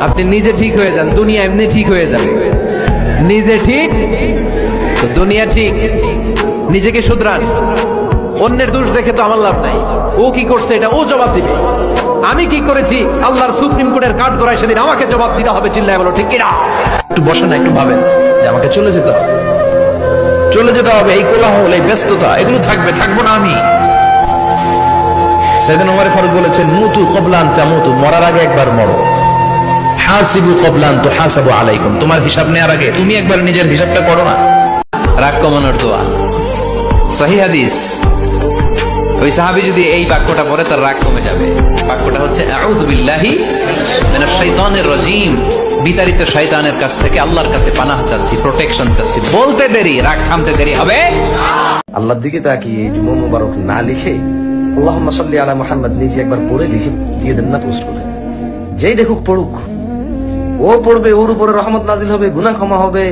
আপনি নিজে ঠিক হয়ে যান, দুনিয়া এমনি ঠিক হয়ে যাবে। নিজে ঠিক তো দুনিয়া ঠিক। নিজেকে শুধরান। অন্যের দোষ দেখে তো আমার লাভ নাই। ও কি করছে এটা ও জবাব দিবে। আমি কি করেছি আল্লাহর সুপ্রিম কোর্টের কাঠ ধরায় সেদিন আমাকে জবাব দিতে হবে। চিল্লায় বলো ঠিক কিনা? একটু বসেন, একটু ভাবেন যে আমাকে চলে যেতে হবে, চলে যেতে হবে। এই কোলাহল, এই ব্যস্ততা, এগুলো থাকবে, থাকবো না আমি। সাইয়েদনা ওমর ফারুক বলেছেন, মুতু ক্বাবলা আন তামুতু, মরার আগে একবার মরো। হাসিবু ক্বাবলা আন তুহাসাবু আলাইকুম, তোমার হিসাব নেওয়ার আগে তুমি একবার নিজের হিসাবটা করো না। রাগ কমানোর দোয়া, সহিহ হাদিস। ওই সাহাবী যদি এই বাক্যটা পড়ে তার রাগ কমে যাবে। বাক্যটা হচ্ছে আউযু বিল্লাহি মিনাশ শাইতানির রাজীম, বিতাড়িত শয়তানের কাছ থেকে আল্লাহর কাছে পানাহ চাচ্ছি, প্রোটেকশন চাচ্ছি। বলতে দেরি, রাগ থামতে দেরি হবে। আল্লাহর দিকে তাকিয়ে জুমা মুবারক না লিখে আল্লাহুম্মা সাল্লি আলা মুহাম্মদ নিজে একবার পড়ে লিখে দিয়ে দেন না পোস্ট করে। যেই দেখুক পড়ুক, ও পড়বে, ওর উপরে রহমত নাজিল হবে, গুনাহ ক্ষমা হবে,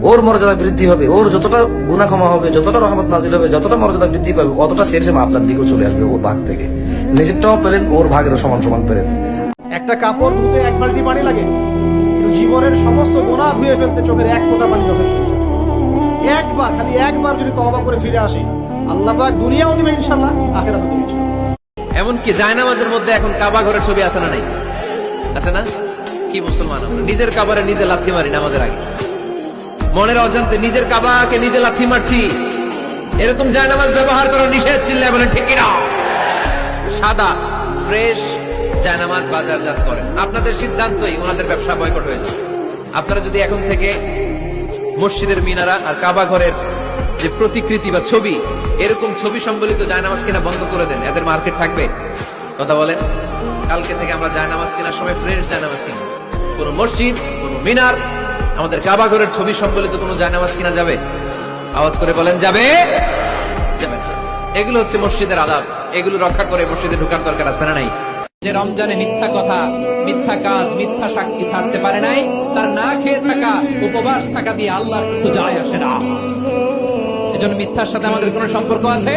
ওর মর্যাদা বৃদ্ধি হবে। ওর যতটা গুনাহ ক্ষমা হবে, যতটা রহমত নাজিল হবে, যতটা মর্যাদা বৃদ্ধি পাবে, অতটা সেম সেম আপনার দিকেও চলে আসবে ওর ভাগ থেকে। নিজেরটাও পেলেন, ওর ভাগেরও সমান সমান পেলেন। একটা কাপড় ধুতে 1 বালতি পানি লাগে, কিন্তু জীবনের সমস্ত গুনাহ ধুয়ে ফেলতে চোখের 1 ফোঁটা পানি যথেষ্ট। একবার, খালি একবার যদি তওবা করে ফিরে আসি, আল্লাহ পাক দুনিয়াও দিবে ইনশাআল্লাহ, আখিরাতও দিবে ইনশাআল্লাহ। এমনকি জায়নামাজের মধ্যে এখন কাবা ঘরের ছবি আছে না নাই? আছে না? কি মুসলমান আমরা নিজের কাবারে নিজে লাথি মারি নামাজের আগে। মনের অজান্তে নিজের কাবাকে নিজে লাথি মারছি। এরকম জায়নামাজ ব্যবহার করা নিষেধ। চিল্লায় বলেন ঠিক কিনা? সাদা ফ্রেশ জায়নামাজ বাজারজাত করেন। আপনাদের সিদ্ধান্তই ওনাদের ব্যবসা বয়কট হয়ে যাবে। আপনারা যদি এখন থেকে মসজিদের মিনারা আর কাবা ঘরের যে প্রতিকৃতি বা ছবি, এরকম ছবি সম্বলিত জায়নামাজ কিনা বন্ধ করে দেন, এদের মার্কেট থাকবে। কথা বলেন। কালকে থেকে আমরা জায়নামাজ কেনার সময় ফ্রেশ জায়নামাজ কিনব। কোন মসজিদ, কোন মিনার, আমাদের কাবা ঘরের ছবি সম্বলিত কোন জায়নামাজ কিনা যাবে? আওয়াজ করে বলেন যাবে? যাবে না। এগুলো হচ্ছে মসজিদের আদাব। এগুলো রক্ষা করে মসজিদে ঢোকার দরকার আছে না নাই? যে রমজানে মিথ্যা কথা, মিথ্যা কাজ, মিথ্যা সাক্ষী ছাড়তে পারে নাই, তার না খেয়ে থাকা, উপবাস থাকা দিয়ে আল্লাহর কিছু যায় আসে না। এজন্য মিথ্যার সাথে আমাদের কোনো সম্পর্ক আছে?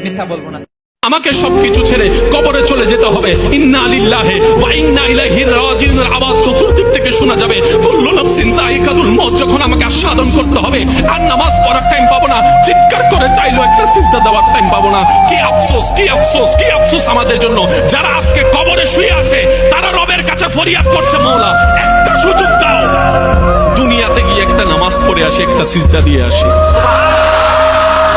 মিথ্যা বলবো না। আমাকে সবকিছু ছেড়ে কবরে চলে যেতে হবে। ইন্না লিল্লাহি ওয়া ইন্না ইলাইহি রাজিউনের আওয়াজ চতুর্দিক থেকে শোনা যাবে। কুল্লু নাফসিন যায়িকাতুল মউত, যখন আমাকে আস্বাদন করতে হবে আর নামাজ পড়ার টাইম পাবো না, চিৎকার করে চাইলো একটা সিজদা দেওয়ার টাইম পাবো না। কি আফসোস, কি আফসোস, কি আফসোস আমাদের জন্য যারা আজকে কবরে শুয়ে আছে। তারা রবের কাছে ফরিয়াদ করছে, মওলা একটা সুযোগ দাও, দুনিয়াতে গিয়ে একটা নামাজ পড়ে আসি, একটা সিজদা দিয়ে আসি।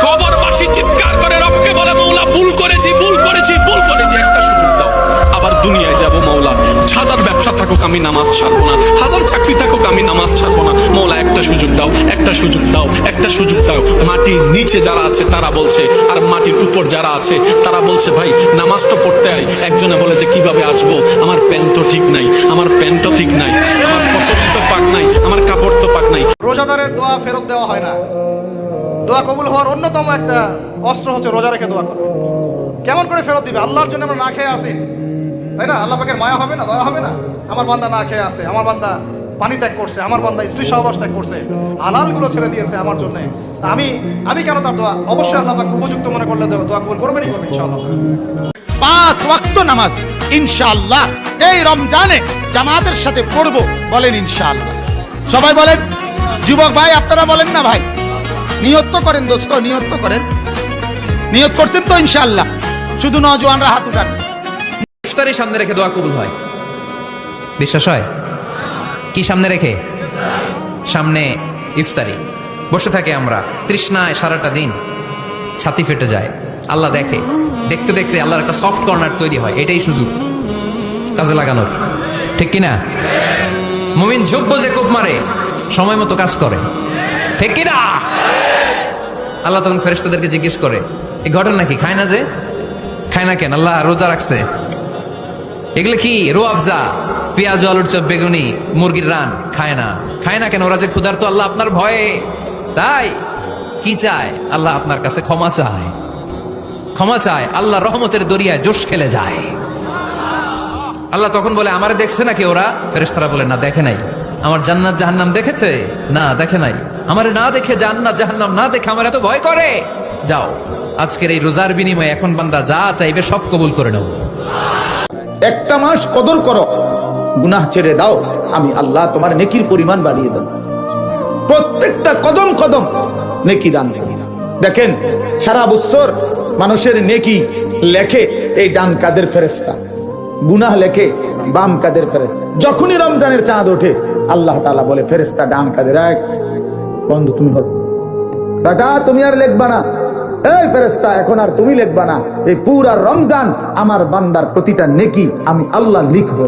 কবরবাসী চিৎকার করে রবকে বলে, মওলা ভুল করেছি, ভুল করেছি, ভুল করেছি, একটা সুযোগ দাও। আবার দুনিয়ায় যাব, মওলা হাজার ব্যবসা থাকুক আমি নামাজ ছাড়বো না, হাজার চাকরি থাকুক আমি নামাজ ছাড়বো না। মওলা একটা সুযোগ দাও, একটা সুযোগ দাও, একটা সুযোগ দাও। মাটির নিচে যারা আছে তারা বলছে, আর মাটির উপর যারা আছে তারা বলছে, ভাই নামাজ তো পড়তে হয়। একজনে বলে যে কিভাবে আসবো, আমার প্যান্ট তো ঠিক নাই, আমার প্যান্ট তো ঠিক নাই, আমার পোশাক তো পাক নাই, আমার কাপড় তো পাক নাই। রোজাদারের দোয়া ফেরত দেওয়া হয় না। দোয়া কবুল হওয়ার অন্যতম একটা অস্ত্র হচ্ছে রোজা রেখে দোয়া করা। কেমন করে ফেরত দিবে? আল্লাহর জন্য আমরা না খেয়ে আসি, তাই না? আল্লাহ পাকের মায়া হবে না, দয়া হবে না? আমার বান্দা না খেয়ে আছে, আমার বান্দা পানি ত্যাগ করছে, আমার বান্দা স্ত্রী সহবাস ত্যাগ করছে, হালালগুলো ছেড়ে দিয়েছে আমার জন্য। আমি কেন তার দোয়া? অবশ্যই আল্লাহ পাক উপযুক্ত মনে করলে দোয়া কবুল করবেনই করবেন ইনশাআল্লাহ। 5 ওয়াক্ত নামাজ ইনশাআল্লাহ এই রমজানে জামাতের সাথে পড়ব, বলেন ইনশাআল্লাহ। সবাই বলেন। যুবক ভাই আপনারা বলেন না ভাই? নিয়ত তো করেন দোস্ত, নিয়ত তো করেন। নিয়ত করছেন তো ইনশাআল্লাহ? শুধু নওজোয়ানরা হাত উঠান। ইফতারি সামনে রেখে দোয়া কবুল হয়, বিশ্বাস হয়? কি সামনে রেখে? সামনে ইফতারি। বসে থাকে আমরা তৃষ্ণায় সারাটা দিন, ছাতি ফেটে যায়। আল্লাহ দেখে, দেখতে দেখতে আল্লাহর একটা সফট কর্নার তৈরি হয়। এটাই সুযোগ কাজে লাগানোর, ঠিক কিনা? মুমিন যোগ্য যে কোপ মারে, সময় মতো কাজ করে, ঠিক কিনা? আল্লাহ তখন ফেরেশতাদেরকে জিজ্ঞেস করে, এই ঘটনা কি? খায় না যে? খায় না কেন? আল্লাহ রোজা রাখছে। এগুলো কি? রো আফজা, পেঁয়াজ, আলুর চপ, বেগুনি, মুরগির রান। খায় না। খায় না কেন? ওরা যে ক্ষুধার্ত, আল্লাহ আপনার ভয়ে। তাই কি চায়? আল্লাহ আপনার কাছে ক্ষমা চায়, ক্ষমা চায়। আল্লাহ রহমতের দরিয়ায় জোশ খেলে যায়। আল্লাহ তখন বলে, আমারে দেখছে নাকি ওরা? ফেরেশতারা বলে, না দেখে নাই। আমার জান্নাত জাহান্নাম দেখেছে? না দেখে নাই। আমারে না দেখে, জান্নাত জাহান্নাম না দেখে আমার এত ভয় করে? যাও, আজকের এই রোজার বিনিময়ে এখন বান্দা যা চাইবে সব কবুল করে নেব। একটা মাস কদর করো, গুনাহ ছেড়ে দাও, আমি আল্লাহ তোমার নেকির পরিমাণ বাড়িয়ে দেব। প্রত্যেকটা কদম কদম নেকি দান করি। দেখেন সারা বছর মানুষের নেকি লেখে এই ডান কাদের ফেরেশতা, গুনাহ লেখে বাম কাদের ফেরেশতা। যখনই রমজানের চাঁদ ওঠে আল্লাহ তাআলা বলে ফেরেশতা ডান কাদের, এক বন্ধু তুমি হল বেটা, তুমি আর লিখবা না, এই ফেরেশতা এখন আর তুমি লিখবা না, এই পুরা রমজান আমার বান্দার প্রতিটা নেকি আমি আল্লাহ লিখবো।